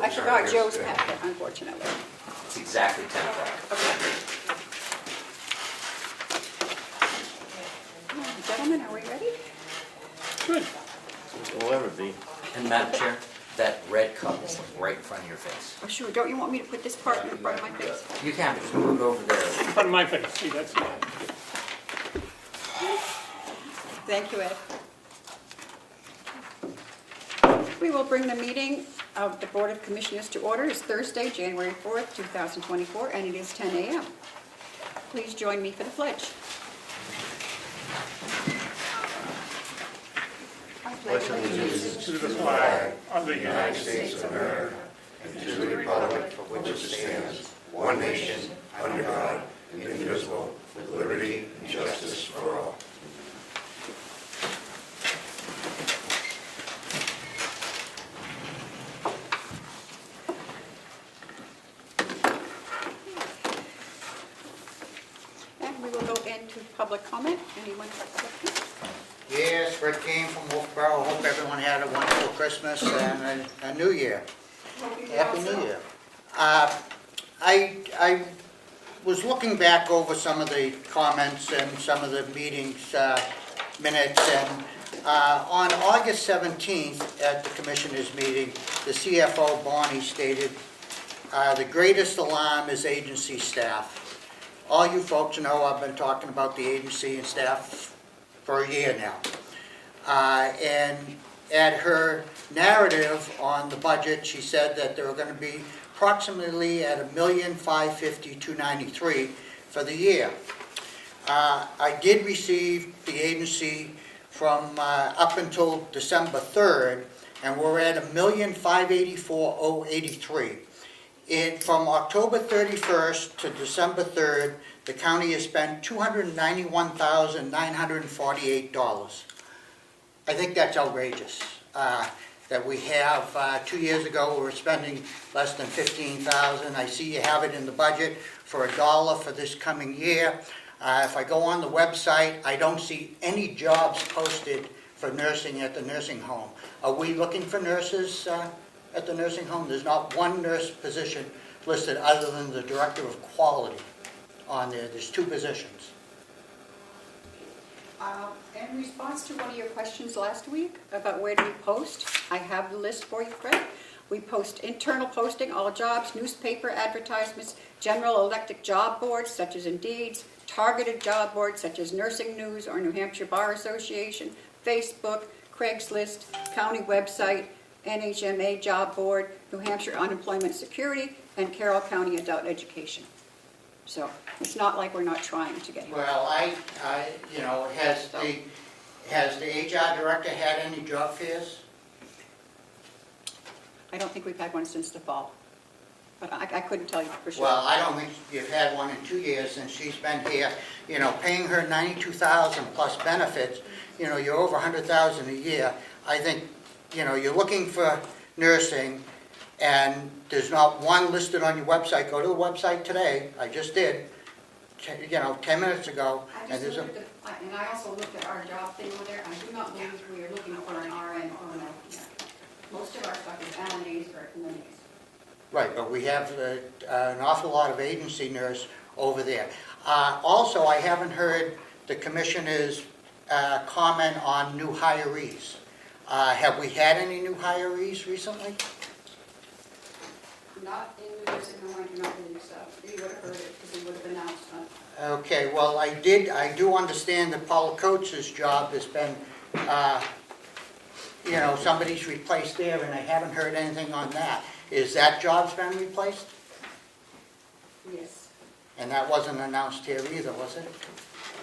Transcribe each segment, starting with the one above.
I forgot Joe's packet, unfortunately. It's exactly 10 o'clock. Okay. Gentlemen, are we ready? Good. Will ever be. And Madam Chair, that red cup is right in front of your face. Oh, sure, don't you want me to put this part in front of my face? You can, just move it over there. In front of my face, see, that's it. Thank you, Ed. We will bring the meeting of the Board of Commissioners to order. It's Thursday, January 4th, 2024, and it is 10 a.m. Please join me for the pledge. I pledge allegiance To the flag of the United States. States of America, and to the republic for which it stands, one nation, under God, indivisible, with liberty and justice for all. And we will go into public comment. Anyone for public comment? Yes, Rick came from Wolfboro. Hope everyone had a wonderful Christmas and a New Year. Happy New Year. I was looking back over some of the comments and some of the meetings minutes, and on August 17th at the Commissioners' meeting, the CFO, Bonnie, stated, "The greatest alarm is agency staff." All you folks know I've been talking about the agency and staff for a year now. And at her narrative on the budget, she said that there were going to be approximately at $1,550,293 for the year. I did receive the agency from up until December 3rd, and we're at $1,584,083. From October 31st to December 3rd, the county has spent $291,948. I think that's outrageous. That we have, 2 years ago, we were spending less than $15,000. I see you have it in the budget for $1 for this coming year. If I go on the website, I don't see any jobs posted for nursing at the nursing home. Are we looking for nurses at the nursing home? There's not one nurse position listed other than the Director of Quality on there. There's 2 positions. In response to one of your questions last week about where do we post, I have the list for you, Fred. We post internal posting, all jobs, newspaper advertisements, general electric job boards such as Indeed's, targeted job boards such as Nursing News or New Hampshire Bar Association, Facebook, Craigslist, county website, NHMA job board, New Hampshire Unemployment Security, and Carroll County Adult Education. So it's not like we're not trying to get here. Well, has the HR director had any job fairs? I don't think we've had one since the fall, but I couldn't tell you for sure. Well, I don't think you've had one in 2 years since she's been here, paying her $92,000 plus benefits, you're over $100,000 a year. I think, you're looking for nursing, and there's not one listed on your website. Go to the website today, I just did, 10 minutes ago. And I also looked at our job thing over there. I do not believe we are looking for an RN or an LPN. Most of our stuff is LNAs or MNAs. Right, but we have an awful lot of agency nurse over there. Also, I haven't heard the commissioners comment on new hirees. Have we had any new hirees recently? Not in New Jersey, no, I do not believe so. You would have heard it because we would have announced on. Okay, well, I do understand that Paula Coates's job has been, somebody's replaced there, and I haven't heard anything on that. Is that job's been replaced? Yes, And that wasn't announced here either, was it?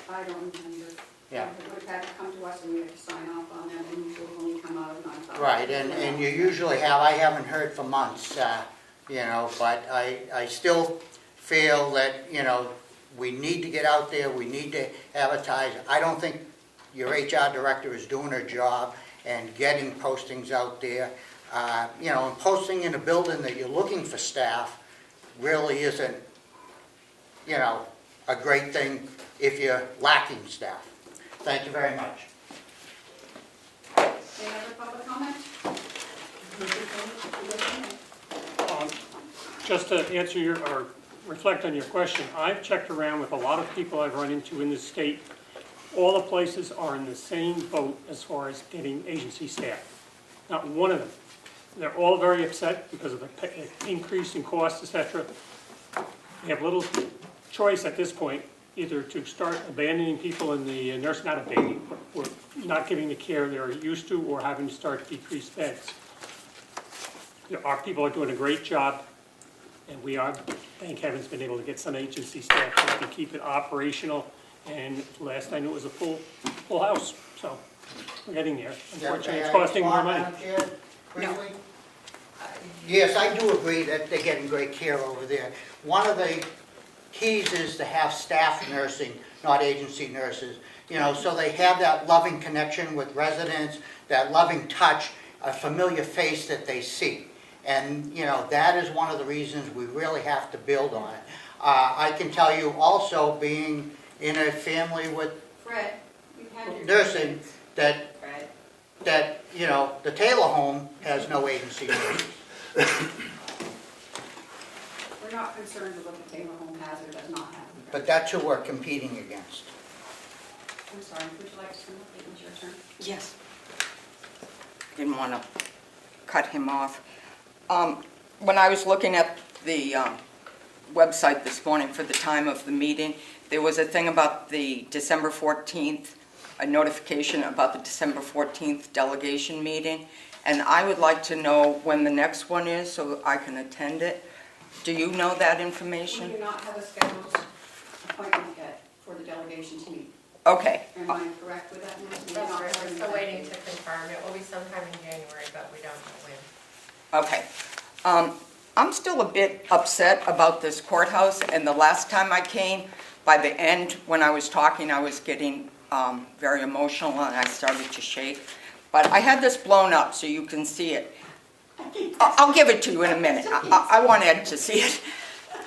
I don't remember. Yeah. It would have had to come to us and we had to sign off on them, and usually when we come out of non-public. Right, and you usually have, I haven't heard for months, but I still feel that, we need to get out there, we need to advertise. I don't think your HR director is doing her job and getting postings out there. And posting in a building that you're looking for staff really isn't, a great thing if you're lacking staff. Thank you very much. Any other public comment? Just to answer your, or reflect on your question, I've checked around with a lot of people I've run into in the state. All the places are in the same boat as far as getting agency staff. Not one of them. They're all very upset because of the increase in costs, et cetera. They have little choice at this point, either to start abandoning people in the not abandoning, but not giving the care they're used to, or having to start decreased beds. Our people are doing a great job, and we are, thank heavens, been able to get some agency staff so we can keep it operational. And last I knew it was a full house, so we're getting there. Unfortunately, it's costing more money. Briefly? Yes, I do agree that they're getting great care over there. One of the keys is to have staff nursing, not agency nurses. You know, so they have that loving connection with residents, that loving touch, a familiar face that they see. And, you know, that is one of the reasons we really have to build on it. I can tell you also, being in a family with Fred, we've had your nursing, that, Fred. you know, the Taylor home has no agency nurses. We're not concerned with what the Taylor home has or does not have. But that's who we're competing against. I'm sorry, would you like to come up? It was your turn. Yes. Didn't want to cut him off. When I was looking at the website this morning for the time of the meeting, there was a thing about the December 14th, a notification about the December 14th delegation meeting, and I would like to know when the next one is so I can attend it. Do you know that We information? do not have a scheduled appointment yet for the delegation to meet. Okay. Am I correct with that, Nancy? We do That's not right, have we're a still date. waiting to confirm. It will be sometime in January, but we don't know when. Okay. I'm still a bit upset about this courthouse, and the last time I came, by the end, when I was talking, I was getting very emotional and I started to shake. But I had this blown up so you can see it. I'll give it to you in a minute. I want Ed to see it.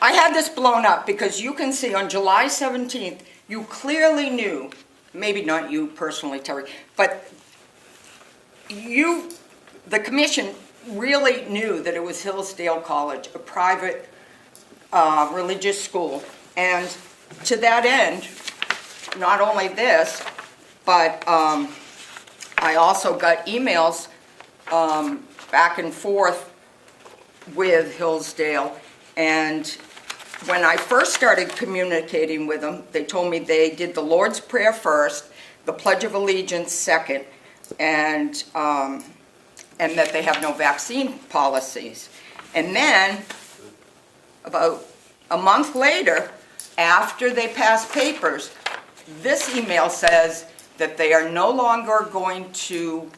I had this blown up because you can see on July 17th, you clearly knew, maybe not you personally, Terry, but you, the commission, really knew that it was Hillsdale College, a private religious school. And to that end, not only this, but I also got emails back and forth with Hillsdale. And when I first started communicating with them, they told me they did the Lord's Prayer first, the Pledge of Allegiance second, and that they have no vaccine policies. And then, about a month later, after they passed papers, this email says that they are no longer going to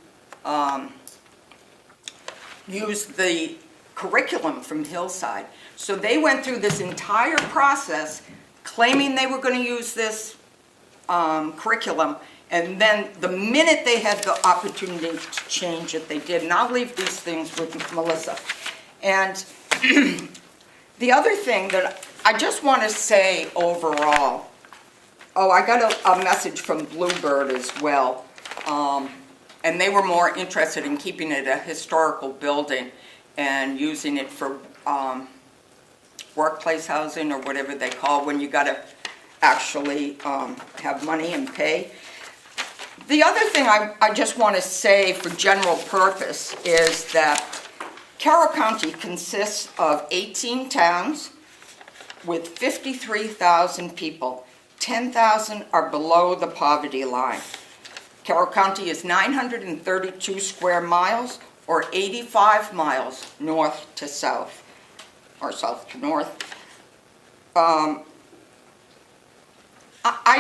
use the curriculum from Hillside. So they went through this entire process claiming they were going to use this curriculum, and then the minute they had the opportunity to change it, they did. And I'll leave these things with Melissa. And the other thing that I just want to say overall, I got a message from Bluebird as well, and they were more interested in keeping it a historical building and using it for workplace housing or whatever they call when you got to actually have money and pay. The other thing I just want to say for general purpose is that Carroll County consists of 18 towns with 53,000 people. 10,000 are below the poverty line. Carroll County is 932 square miles, or 85 miles north to south, or south to north. I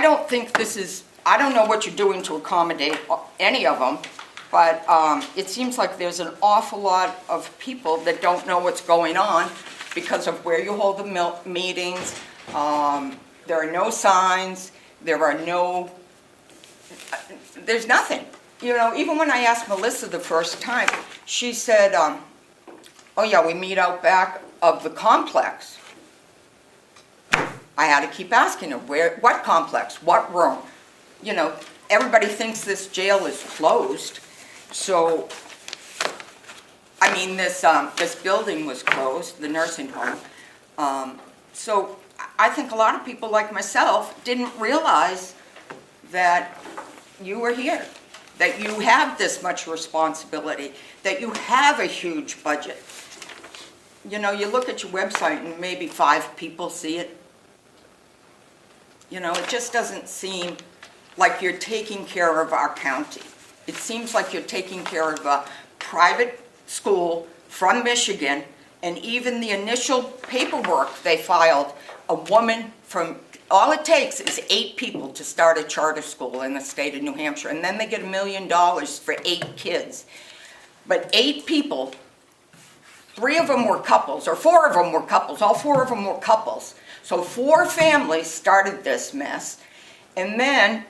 don't think this is, I don't know what you're doing to accommodate any of them, but it seems like there's an awful lot of people that don't know what's going on because of where you hold the meetings. There are no signs, there's nothing. You know, even when I asked Melissa the first time, she said, oh yeah, we meet out back of the complex. I had to keep asking her, what complex, what room? You know, everybody thinks this jail is closed, so, I mean, this building was closed, the nursing home, So I think a lot of people like myself didn't realize that you were here, that you have this much responsibility, that you have a huge budget. You know, you look at your website and maybe 5 people see it. You know, it just doesn't seem like you're taking care of our county. It seems like you're taking care of a private school from Michigan, and even the initial paperwork they filed, a woman from, all it takes is 8 people to start a charter school in the state of New Hampshire, and then they get $1 million for 8 kids. But 8 people, 3 of them were couples, or 4 of them were couples, all 4 of them were couples. So 4 families started this mess, and then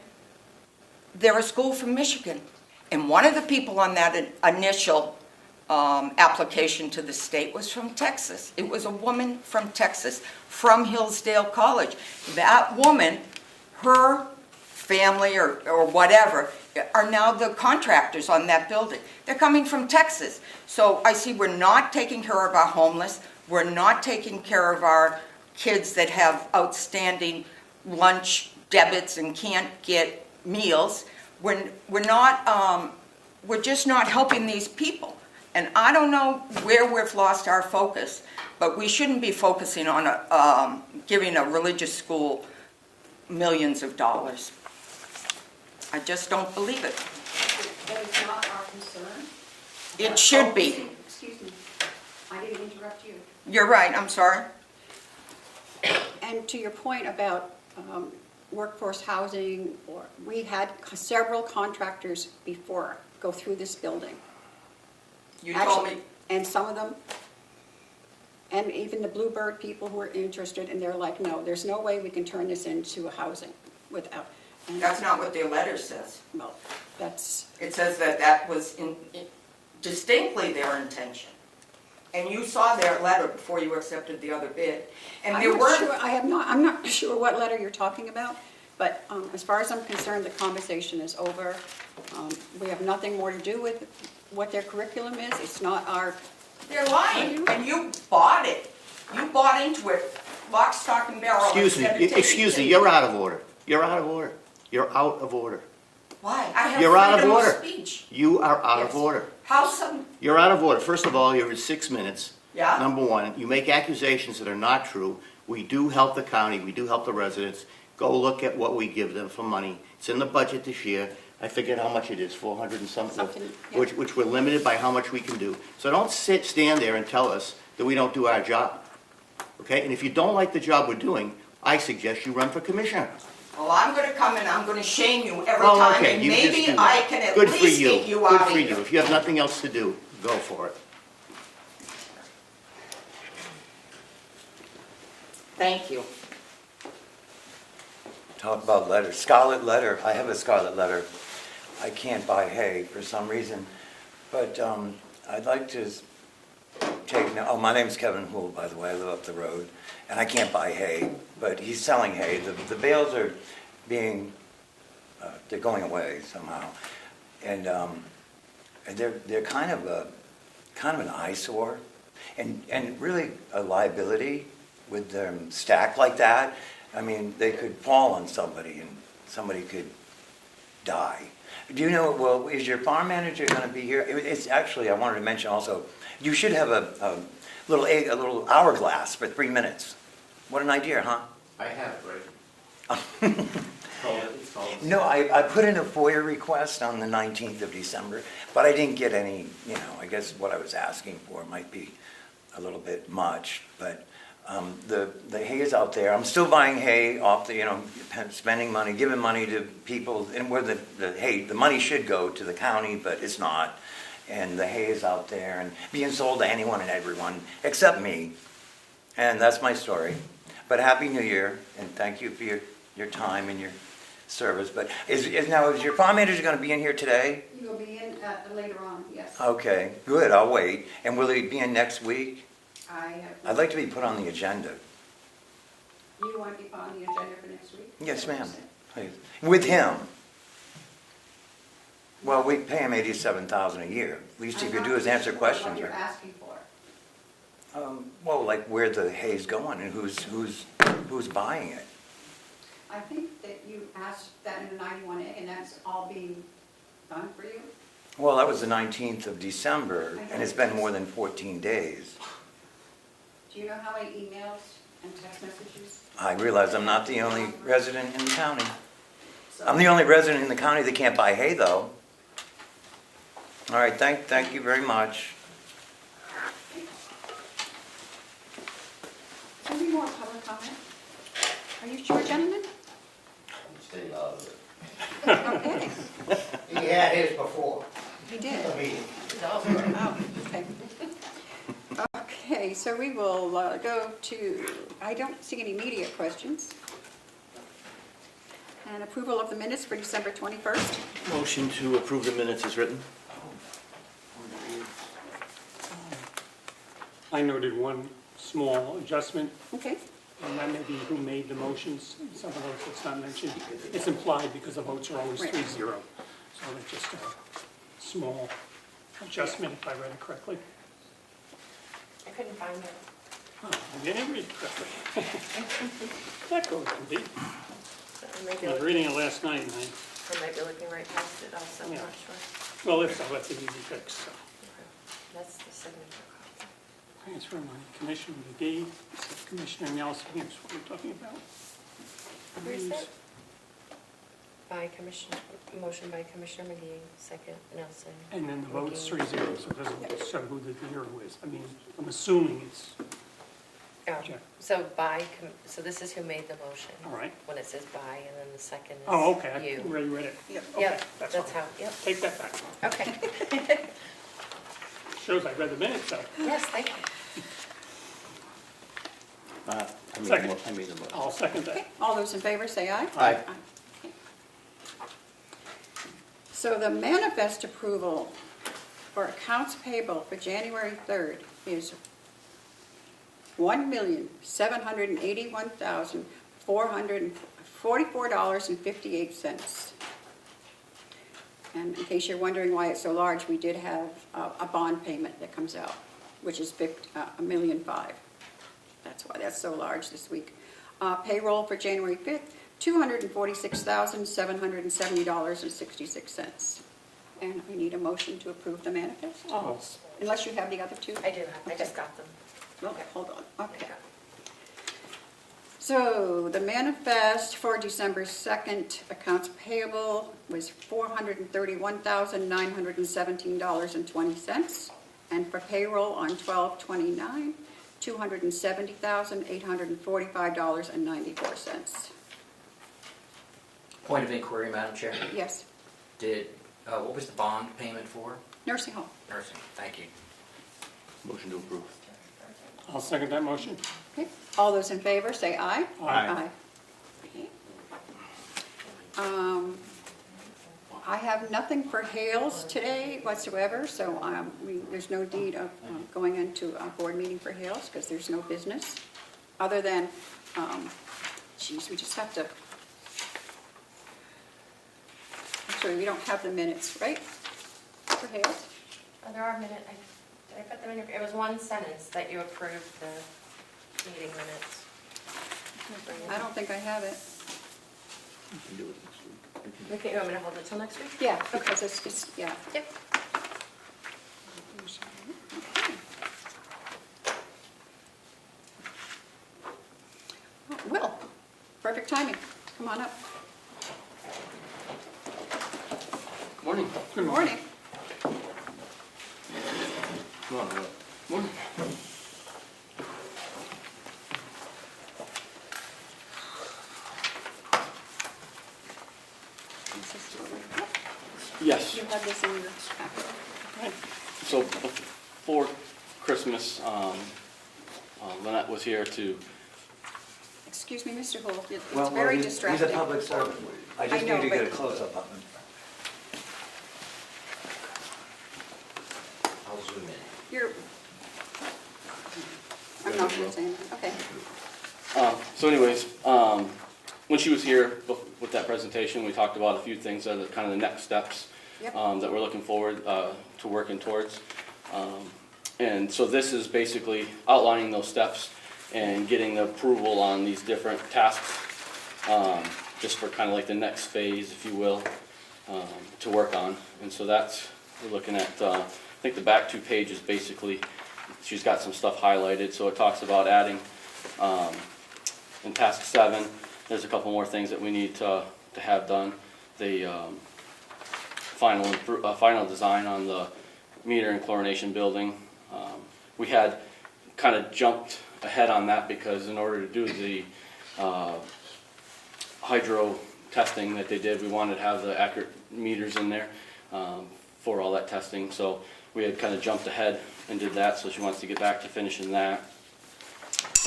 they're a school from Michigan. And one of the people on that initial application to the state was from Texas. It was a woman from Texas, from Hillsdale College. That woman, her family or whatever, are now the contractors on that building. They're coming from Texas. So I see we're not taking care of our homeless. We're not taking care of our kids that have outstanding lunch debits and can't get meals. We're just not helping these people. And I don't know where we've lost our focus, but we shouldn't be focusing on giving a religious school millions of dollars. I just don't believe it. That is not our concern. It should be. Excuse me, I didn't interrupt you. You're right, I'm sorry. And to your point about workforce housing, we had several contractors before go through this building. You told me. And some of them, and even the Bluebird people who were interested, and they're like, no, there's no way we can turn this into a housing without. And That's not what their letter says. Well, that's, It says that was distinctly their intention. And you saw their letter before you accepted the other bid. And there were. I'm not sure what letter you're talking about, but as far as I'm concerned, the conversation is over. We have nothing more to do with what their curriculum is. It's not our. They're lying, and you bought it. You bought into it, lock, stock, and barrel. Excuse me, you're out of order. You're out of order. You're out of order. Why? I have You're out of freedom of order. speech. You are out of Yes. order. How some, You're out of order. First of all, you're at 6 minutes. Yeah. Number one, you make accusations that are not true. We do help the county, we do help the residents. Go look at what we give them for money. It's in the budget this year. I forget how much it is, 400 and something, Something, yeah. which we're limited by how much we can do. So don't stand there and tell us that we don't do our job. Okay? And if you don't like the job we're doing, I suggest you run for commissioner. well, I'm gonna come and I'm gonna shame you every Well, time, okay, and you just maybe do I that. can at Good for least you. get you Good out of for here. you. If you have nothing else to do, go for it. Thank you. Talk about letters. Scarlet letter. I have a scarlet letter. I can't buy hay for some reason, but I'd like to take. Oh, my name's Kevin Hool, by the way. I live up the road, and I can't buy hay. But he's selling hay. The bales are being. They're going away somehow, and they're kind of an eyesore, and really a liability with them stacked like that. I mean, they could fall on somebody and somebody could die. Do you know, well, is your farm manager going to be here? It's actually, I wanted to mention also, you should have a little hourglass for 3 minutes. What an idea, huh? I have it right. No, I put in a FOIA request on the 19th of December, but I didn't get any, I guess what I was asking for might be a little bit much, but the hay is out there. I'm still buying hay off the, spending money, giving money to people, and where the money should go to the county, but it's not. And the hay is out there and being sold to anyone and everyone except me. And that's my story. But Happy New Year, and thank you for your time and your service. But is your farm manager going to be in here today? You will be in later on, yes. Okay, good. I'll wait. And will he be in next week? I'd I'd like to be put on the agenda. You want to be on the agenda for next week? Yes, ma'am. Please. With him. Well, we pay him $87,000 a year. Least he could do is answer questions. What you're right? asking for. Well, like where the hay's going and who's buying it. I think that you asked that in a 91A, and that's all being done for you? Well, that was the 19th of December, and it's been more than 14 days. Do you know how many emails and text messages? I realize I'm not the only resident in the county. I'm the only resident in the county that can't buy hay, though. All right, thank you very much. Any more public comment? Are you sure, gentlemen? Stay out of it. Okay, He had his before he did. the meeting. Oh, okay. Okay, so we will go to, I don't see any media questions. And approval of the minutes for December 21st. Motion to approve the minutes is written. I noted one small adjustment, Okay, and that may be who made the motions. Some of those it's not mentioned. It's implied because the votes are always Right. 3-0. So it's just a small adjustment, if I read it correctly. I couldn't find it. Oh, I didn't read it correctly. That goes to be. So I might be I was looking, reading it last night, and I might be looking right past it also, I'm Yeah. not sure. well, if so, that's an easy fix. So. Okay. That's the signature copy. Transfer money, Commissioner McGee, Commissioner Nelson, here's what we're talking about. Where's that? By Commissioner, motion by Commissioner McGee, second Nelson. And then the vote's McGee. 3-0, so it doesn't show who the hero is. I mean, I'm assuming it's, Oh, Jeff. so so this is who made the motion. all right. When it says by, and then the second is Oh, okay, I you. already read it. Yep. Okay, Yep, that's that's fine. how, yep, Take that back. okay. Shows I read the minutes, though. Yes, thank you. Second. I made the motion. I'll second okay, that. all those in favor say aye. Aye. Okay. So the manifest approval for accounts payable for January 3rd is $1,781,444.58. And in case you're wondering why it's so large, we did have a bond payment that comes out, which is $1.5 million. That's why that's so large this week. Payroll for January 5th, $246,770.66. And we need a motion to approve the manifest, Oh, unless you have the other two. I do have, I just got them. Okay, hold on, okay. So the manifest for December 2nd, accounts payable was $431,917.20. And for payroll on 12/29, $270,845.94. Point of inquiry, Madam Chair. Yes, What was the bond payment for? nursing home. Nursing, thank you. Motion to approve. I'll second that motion. Okay, all those in favor, say aye. Aye. Okay. I have nothing for Hales today whatsoever, so there's no need of going into a board meeting for Hales because there's no business. Other than, we just have to, actually, we don't have the minutes, right? For Hales? Oh, there are minutes, did I put them in your, it was one sentence that you approved the meeting minutes. I don't think I have it. We can do it next week. You want me to hold it till next week? Yeah, because it's just, yeah. Yep. Will, perfect timing. Come on up. Morning. Good morning. Come on, Will. Morning. Yes. You had this in your packet. So before Christmas, Lynette was here to, Excuse me, Mr. Holt, it's Well, very he's distracting. a public servant. I just I know, need to get a but- close-up of him. I'll zoom in. You're, I'm not going to say anything, okay. so anyways, when she was here with that presentation, we talked about a few things that are kind of the next steps Yep. that we're looking forward to working towards. And so this is basically outlining those steps and getting the approval on these different tasks, just for kind of like the next phase, if you will, to work on. And so that's, we're looking at, I think the back 2 pages basically, she's got some stuff highlighted, so it talks about adding, in task 7, there's a couple more things that we need to have done. The final design on the meter and chlorination building. We had kind of jumped ahead on that because in order to do the hydro testing that they did, we wanted to have the accurate meters in there for all that testing. So we had kind of jumped ahead and did that, so she wants to get back to finishing that.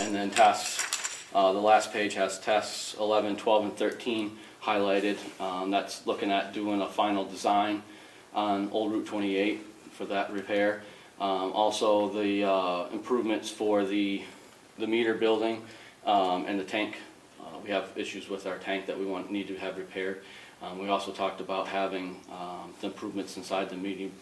And then tasks, the last page has tasks 11, 12, and 13 highlighted. That's looking at doing a final design on Old Route 28 for that repair. Also the improvements for the meter building and the tank. We have issues with our tank that we need to have repaired. We also talked about having the improvements inside the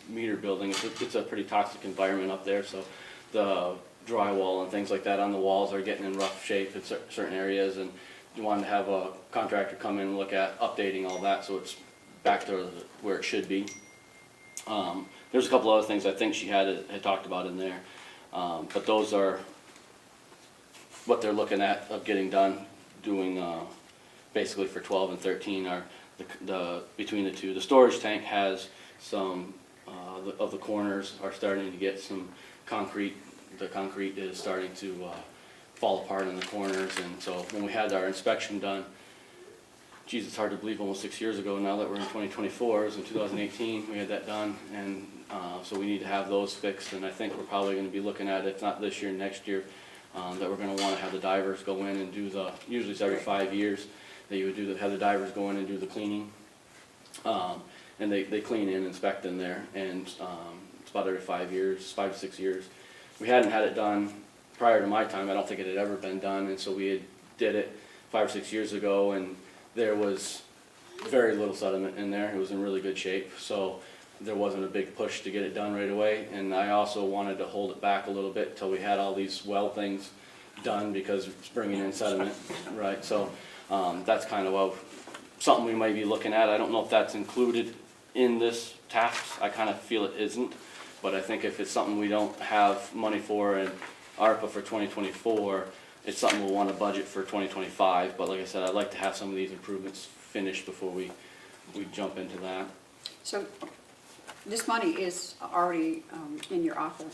meter building. It's a pretty toxic environment up there, so the drywall and things like that on the walls are getting in rough shape in certain areas, and you wanted to have a contractor come in and look at updating all that so it's back to where it should be. There's a couple other things I think she had talked about in there, but those are what they're looking at of getting done, doing basically for 12 and 13 are between the two. The storage tank has some of the corners are starting to get some concrete. The concrete is starting to fall apart in the corners, and so when we had our inspection done, geez, it's hard to believe almost 6 years ago now that we're in 2024. It was in 2018 we had that done, and so we need to have those fixed, and I think we're probably going to be looking at, if not this year, next year, that we're going to want to have the divers go in and do usually it's every 5 years that you would have the divers go in and do the cleaning. And they clean in, inspect in there, and it's about every 5 years, 5 to 6 years. We hadn't had it done prior to my time. I don't think it had ever been done, and so we did it 5 or 6 years ago, and there was very little sediment in there. It was in really good shape, so there wasn't a big push to get it done right away. And I also wanted to hold it back a little bit until we had all these well things done because it's bringing in sediment, right? So that's kind of something we might be looking at. I don't know if that's included in this task. I kind of feel it isn't, but I think if it's something we don't have money for in ARPA for 2024, it's something we'll want to budget for 2025. But like I said, I'd like to have some of these improvements finished before we jump into that. So this money is already in your offer,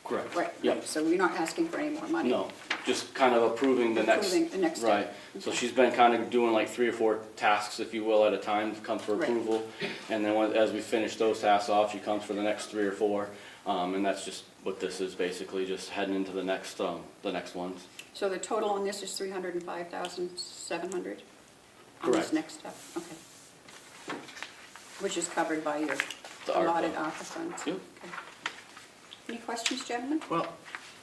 Correct. right? Yep. So we're not asking for any more money? No, just kind of approving the next. Approving the next step. Right. So she's been kind of doing like 3 or 4 tasks, if you will, at a time to come for Right. approval. And then as we finish those tasks off, she comes for the next 3 or 4. And that's just what this is basically, just heading into the next ones. So the total on this is $305,700? On this Correct. next step, okay. Which is covered by your The ARPA. allotted ARPA funds? Yep. Okay. Any questions, gentlemen? Well,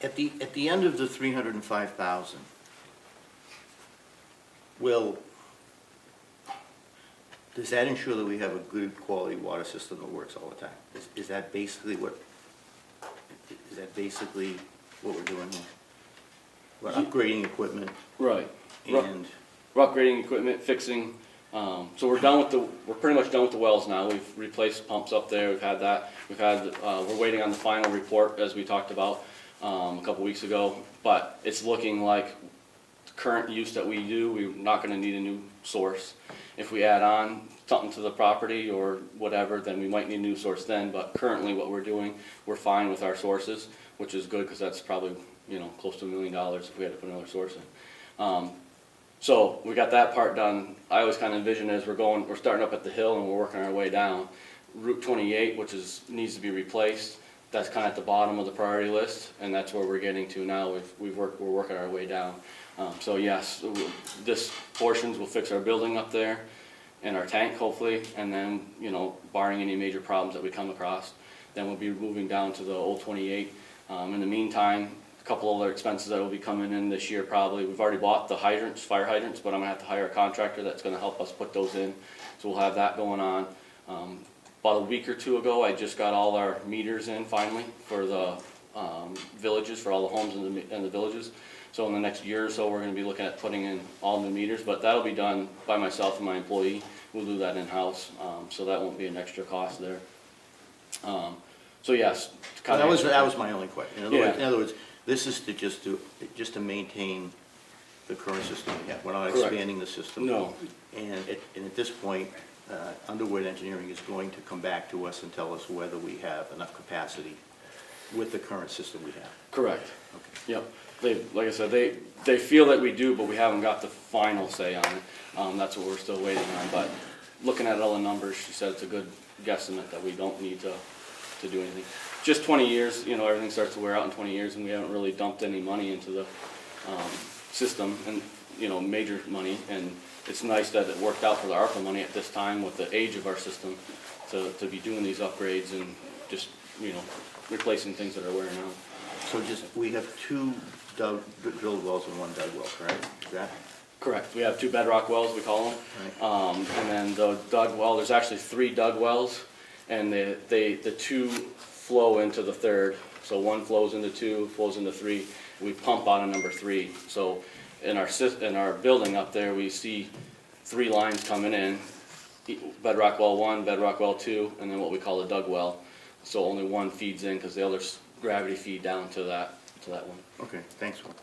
at the end of the 305,000, does that ensure that we have a good quality water system that works all the time? Is that basically what we're doing here? We're upgrading equipment Right. and, We're upgrading equipment, fixing. So we're pretty much done with the wells now. We've replaced pumps up there. We've had that. We're waiting on the final report, as we talked about a couple weeks ago. But it's looking like the current use that we do, we're not going to need a new source. If we add on something to the property or whatever, then we might need a new source then. But currently, what we're doing, we're fine with our sources, which is good because that's probably close to $1 million if we had to put another source in. So we got that part done. I always kind of envision as we're starting up at the hill and we're working our way down. Route 28, which needs to be replaced, that's kind of at the bottom of the priority list, and that's where we're getting to now. We're working our way down. So yes, this portions will fix our building up there and our tank hopefully, and then barring any major problems that we come across, then we'll be moving down to the old 28. In the meantime, a couple other expenses that will be coming in this year probably. We've already bought the fire hydrants, but I'm gonna have to hire a contractor that's gonna help us put those in. So we'll have that going on. About a week or 2 ago, I just got all our meters in finally for the villages, for all the homes in the villages. So in the next year or so, we're gonna be looking at putting in all new meters, but that'll be done by myself and my employee. We'll do that in-house, so that won't be an extra cost there. So yes. to kinda That was my only question. Yeah. In other words, this is just to maintain the current system we have. We're not Correct. expanding the system. No. And at this point, Underwood Engineering is going to come back to us and tell us whether we have enough capacity with the current system we have. Correct. Okay. Yep. Like I said, they feel that we do, but we haven't got the final say on it. That's what we're still waiting on, but looking at all the numbers, she said it's a good guesstimate that we don't need to do anything. Just 20 years, you know, everything starts to wear out in 20 years, and we haven't really dumped any money into the system, and, you know, major money, and it's nice that it worked out for the ARPA money at this time with the age of our system to be doing these upgrades and just, you know, replacing things that are wearing out. So we have 2 drilled wells and 1 dug well, correct? Is that? Correct. We have 2 bedrock wells, we call them. Right. And then the dug well, there's actually 3 dug wells, and the 2 flow into the 3rd. So 1 flows into 2, flows into 3. We pump out of number 3. So in our building up there, we see 3 lines coming in, bedrock well 1, bedrock well 2, and then what we call a dug well. So only 1 feeds in because the others gravity feed down to that one. Okay, thanks, Will.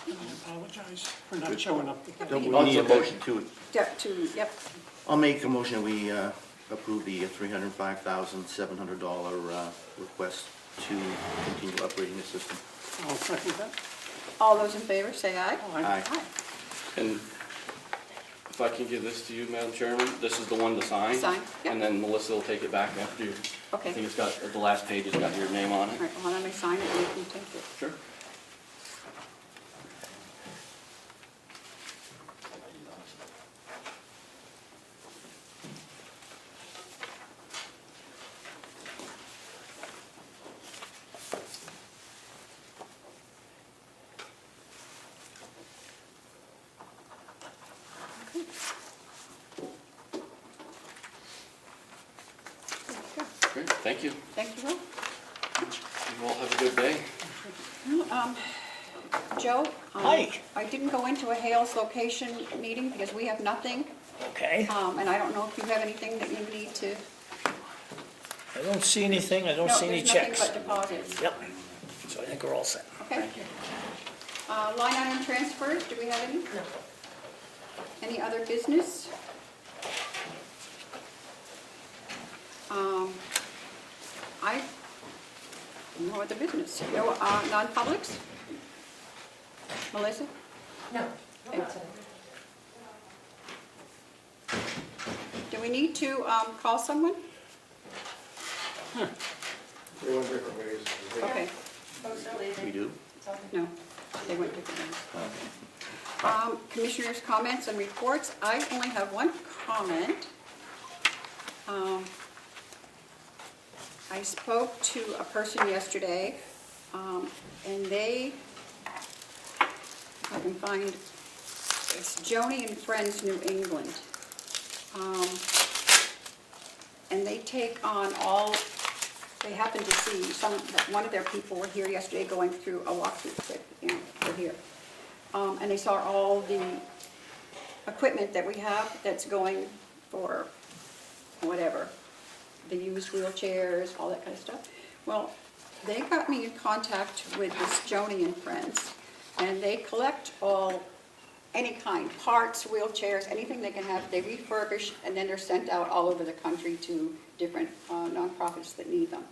I apologize for not showing up. We need a motion to, Yep, I'll make a motion, we approve the $305,700 request to continue upgrading the system. I'll second that. all those in favor, say aye. Aye. And if I can give this to you, Madam Chairman, this is the one to sign. Sign, yep. And then Melissa will take it back after you. Okay. I think it's got, the last page has got your name on All it. right, well, let me sign it and you can take it. Sure. Great, thank you. Thank you, Will. You all have a good day. Joe? Hi. I didn't go into a Hales location meeting because we have nothing, Okay, and I don't know if you have anything that you need to. I don't see anything, I don't No, see any there's nothing checks. but deposits. Yep, so I think we're all set. Okay. Line item transfers, do we have any? No. Any other business? I, no other business. No non-publics? Melissa? No. That's it. Do we need to call someone? There were different ways. Okay, We do? no, they went different ways. Commissioners' comments and reports. I only have one comment. I spoke to a person yesterday, and they, if I can find, it's Joni and Friends New England. And they take on all, they happen to see one of their people were here yesterday going through a walkthrough, they're here. And they saw all the equipment that we have that's going for whatever, the used wheelchairs, all that kind of stuff. Well, they got me in contact with this Joni and Friends, and they collect any kind, parts, wheelchairs, anything they can have, they refurbish, and then they're sent out all over the country to different nonprofits that need them.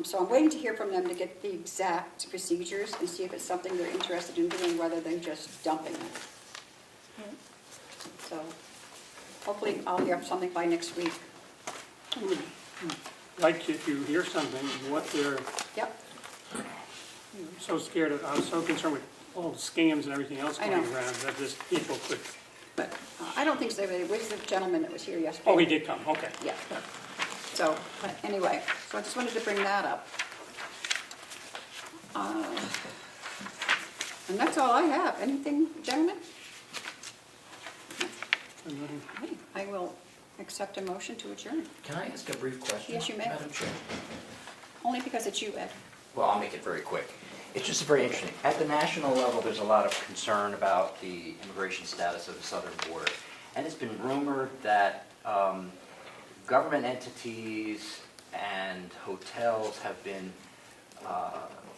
So I'm waiting to hear from them to get the exact procedures and see if it's something they're interested in doing rather than just dumping it. So hopefully I'll hear something by next week. Like if you hear something, what they're Yep, so scared of, I was so concerned with all the scams and everything else I going know. around that this people could, but I don't think so. It was the gentleman that was here yesterday. oh, he did come, okay. Yeah. So, but anyway, so I just wanted to bring that up. And that's all I have. Anything, gentlemen? And then Okay, I will accept a motion to adjourn. Can I ask a brief question? Yes, you may. Madam Chair? Only because it's you, Ed. Well, I'll make it very quick. It's just very interesting. At the national level, there's a lot of concern about the immigration status of the southern border. And it's been rumored that government entities and hotels have been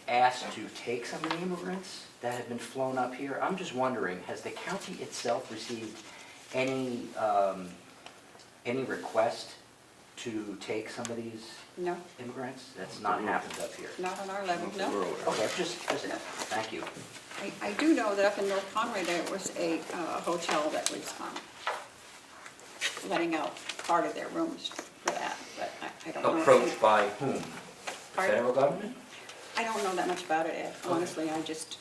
asked to take some of the immigrants that have been flown up here. I'm just wondering, has the county itself received any request to take some of these No, immigrants? That's not happened up here. not on our level, no. Okay, just, thank you. I do know that up in North Conway, there was a hotel that was letting out part of their rooms for that, but I don't know. Approached by whom? The Pardon? federal government? I don't know that much about it, Ed. Honestly, I just,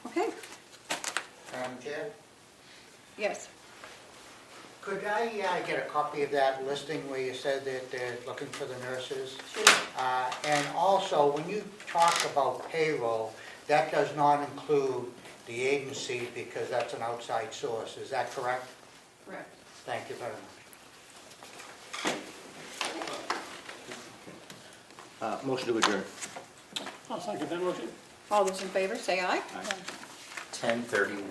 okay, Madam Chair? yes. Could I get a copy of that listing where you said that they're looking for the nurses? And also, when you talk about payroll, that does not include the agency because that's an outside source. Is that correct? Correct. Thank you very much. Motion to adjourn. I'll second that motion. All those in favor, say aye. 10:31,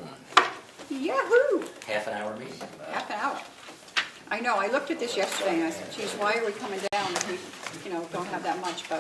Yahoo! half an hour meeting. Half an hour. I know, I looked at this yesterday and I said, geez, why are we coming down if we, don't have that much, but